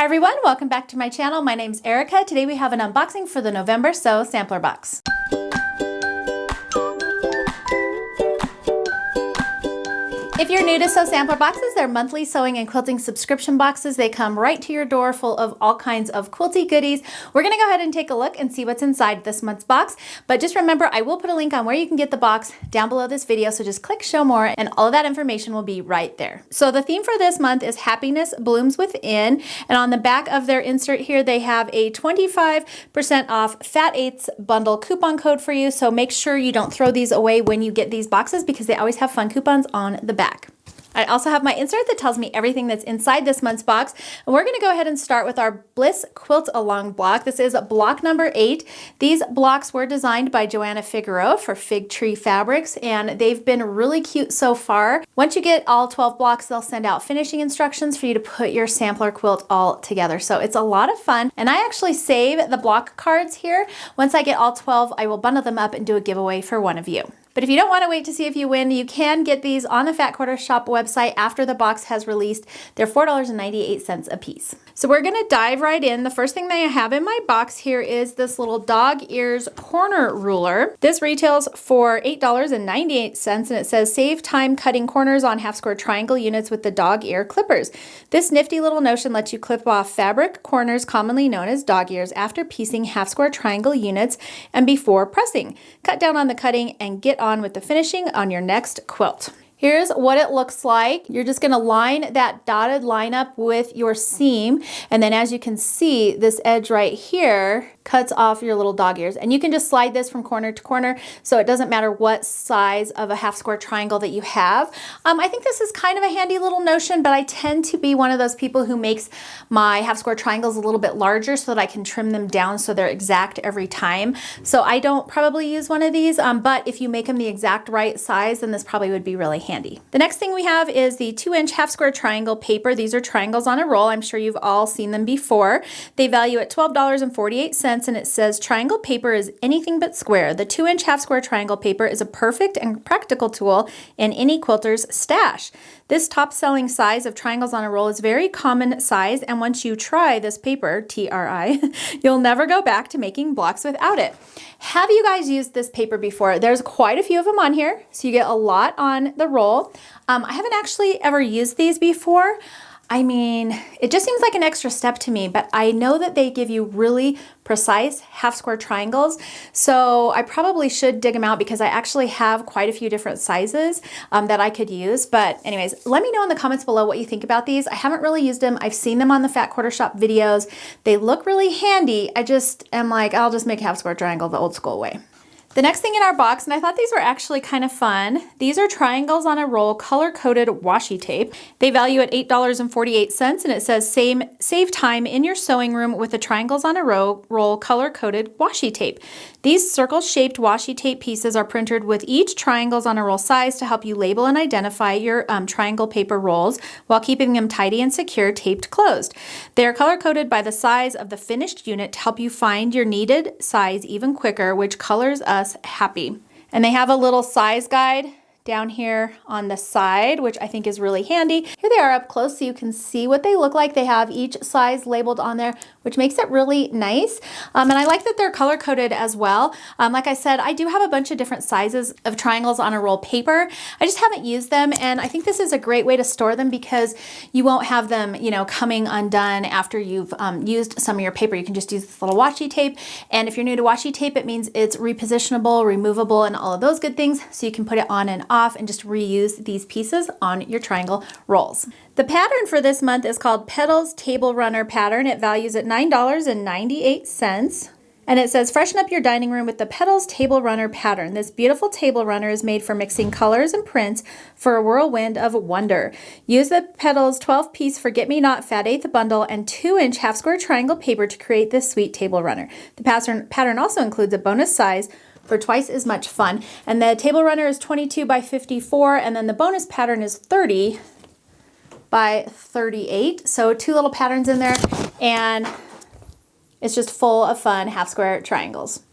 Hi everyone, welcome back to my channel. My name's Erica. Today we have an unboxing for the November Sew Sampler Box. If you're new to Sew Sampler Boxes, they're monthly sewing and quilting subscription boxes. They come right to your door full of all kinds of quilty goodies. We're gonna go ahead and take a look and see what's inside this month's box. But just remember, I will put a link on where you can get the box down below this video, so just click show more and all of that information will be right there. So the theme for this month is Happiness Blooms Within, and on the back of their insert here, they have a 25% off Fat Eighths bundle coupon code for you. So make sure you don't throw these away when you get these boxes because they always have fun coupons on the back. I also have my insert that tells me everything that's inside this month's box. And we're going to go ahead and start with our Bliss Quilt Along block. This is block number 8. These blocks were designed by Joanna Figueroa for Fig Tree Fabrics, and they've been really cute so far. Once you get all 12 blocks, they'll send out finishing instructions for you to put your sampler quilt all together. So it's a lot of fun. And I actually save the block cards here. Once I get all 12, I will bundle them up and do a giveaway for one of you. But if you don't want to wait to see if you win, you can get these on the Fat Quarter Shop website after the box has released. They're $4.98 a piece. So we're going to dive right in. The first thing that I have in my box here is this little dog ears corner ruler. This retails for $8.98 and it says save time cutting corners on half square triangle units with the dog ear clippers. This nifty little notion lets you clip off fabric corners commonly known as dog ears after piecing half square triangle units and before pressing. Cut down on the cutting and get on with the finishing on your next quilt. Here's what it looks like. You're just going to line that dotted line up with your seam, and then as you can see, this edge right here cuts off your little dog ears, and you can just slide this from corner to corner, so it doesn't matter what size of a half square triangle that you have. I think this is kind of a handy little notion, but I tend to be one of those people who makes my half square triangles a little bit larger so that I can trim them down so they're exact every time. So I don't probably use one of these, but if you make them the exact right size, then this probably would be really handy. The next thing we have is the 2-inch half square triangle paper. These are triangles on a roll. I'm sure you've all seen them before. They value at $12.48, and it says triangle paper is anything but square. The 2-inch half square triangle paper is a perfect and practical tool in any quilter's stash. This top selling size of triangles on a roll is very common size, and once you try this paper, TRI, you'll never go back to making blocks without it. Have you guys used this paper before? There's quite a few of them on here, so you get a lot on the roll. I haven't actually ever used these before. I mean, it just seems like an extra step to me, but I know that they give you really precise half square triangles, so I probably should dig them out because I actually have quite a few different sizes that I could use. But anyways, let me know in the comments below what you think about these. I haven't really used them. I've seen them on the Fat Quarter Shop videos. They look really handy. I just am like, I'll just make a half square triangle the old school way. The next thing in our box, and I thought these were actually kind of fun, these are triangles on a roll color-coded washi tape. They value at $8.48, and it says save time in your sewing room with the triangles on a roll color-coded washi tape. These circle-shaped washi tape pieces are printed with each triangles on a roll size to help you label and identify your triangle paper rolls while keeping them tidy and secure, taped closed. They are color-coded by the size of the finished unit to help you find your needed size even quicker, which colors us happy. And they have a little size guide down here on the side, which I think is really handy. Here they are up close so you can see what they look like. They have each size labeled on there, which makes it really nice. And I like that they're color coded as well. Like I said, I do have a bunch of different sizes of triangles on a roll paper. I just haven't used them, and I think this is a great way to store them because you won't have them, you know, coming undone after you've used some of your paper. You can just use this little washi tape, and if you're new to washi tape, it means it's repositionable, removable, and all of those good things, so you can put it on and off and just reuse these pieces on your triangle rolls. The pattern for this month is called Petals Table Runner Pattern. It values at $9.98. And it says, freshen up your dining room with the Petals Table Runner pattern. This beautiful table runner is made for mixing colors and prints for a whirlwind of wonder. Use the Petals 12-piece Forget-Me-Not Fat Eighth bundle and 2-inch half square triangle paper to create this sweet table runner. The pattern also includes a bonus size for twice as much fun. And the table runner is 22 by 54, and then the bonus pattern is 30 by 38. So 2 little patterns in there, and it's just full of fun half square triangles.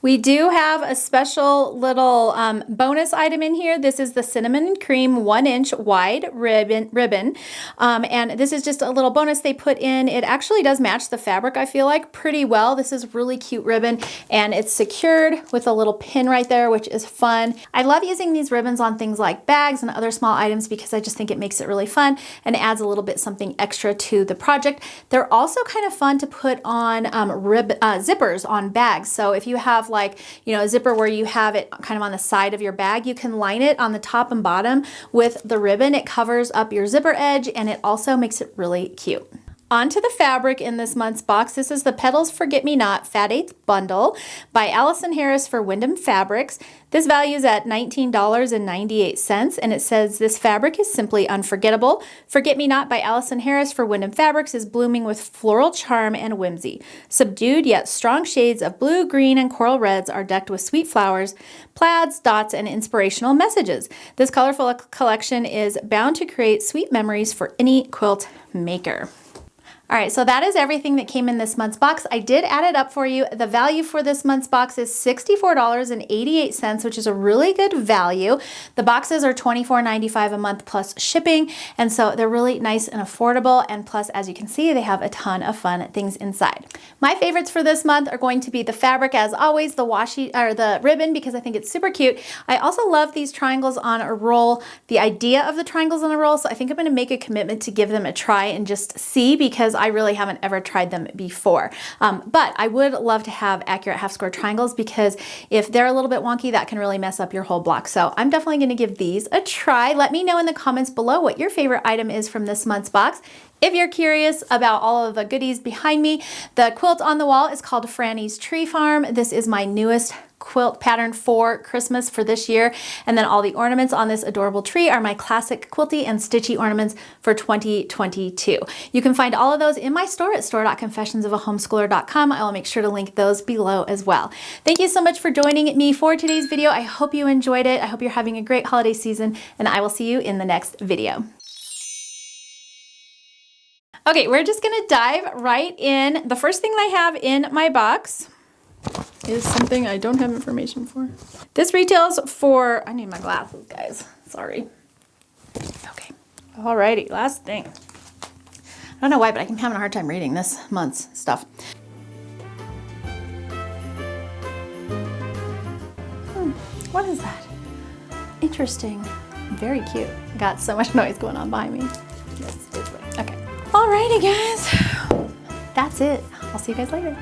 We do have a special little bonus item in here. This is the cinnamon and cream 1-inch wide ribbon. And this is just a little bonus they put in. It actually does match the fabric, I feel like, pretty well. This is really cute ribbon, and it's secured with a little pin right there, which is fun. I love using these ribbons on things like bags and other small items because I just think it makes it really fun and adds a little bit something extra to the project. They're also kind of fun to put on zippers on bags. So if you have, like, you know, a zipper where you have it kind of on the side of your bag, you can line it on the top and bottom with the ribbon. It covers up your zipper edge and it also makes it really cute. Onto the fabric in this month's box. This is the Petals Forget Me Not Fat Eighth Bundle by Allison Harris for Wyndham Fabrics. This value is at $19.98, and it says this fabric is simply unforgettable. Forget Me Not by Allison Harris for Wyndham Fabrics is blooming with floral charm and whimsy. Subdued yet strong shades of blue, green, and coral reds are decked with sweet flowers, plaids, dots, and inspirational messages. This colorful collection is bound to create sweet memories for any quilt maker. All right, so that is everything that came in this month's box. I did add it up for you. The value for this month's box is $64.88, which is a really good value. The boxes are $24.95 a month plus shipping, and so they're really nice and affordable. And plus, as you can see, they have a ton of fun things inside. My favorites for this month are going to be the fabric, as always, the washi or the ribbon, because I think it's super cute. I also love these triangles on a roll, the idea of the triangles on a roll. So I think I'm going to make a commitment to give them a try and just see, because I really haven't ever tried them before. But I would love to have accurate half square triangles, because if they're a little bit wonky, that can really mess up your whole block. So I'm definitely going to give these a try. Let me know in the comments below what your favorite item is from this month's box. If you're curious about all of the goodies behind me, the quilt on the wall is called Franny's Tree Farm. This is my newest quilt pattern for Christmas for this year. And then all the ornaments on this adorable tree are my classic quilty and stitchy ornaments for 2022. You can find all of those in my store at store.confessionsofahomeschooler.com. I will make sure to link those below as well. Thank you so much for joining me for today's video. I hope you enjoyed it. I hope you're having a great holiday season, and I will see you in the next video. Okay, we're just gonna dive right in. The first thing I have in my box is something I don't have information for. This retails for, I need my glasses, guys, sorry. Okay, alrighty, last thing. I don't know why, but I'm having a hard time reading this month's stuff. What is that? Interesting, very cute. Got so much noise going on behind me. This way, okay. Alrighty guys, that's it. I'll see you guys later.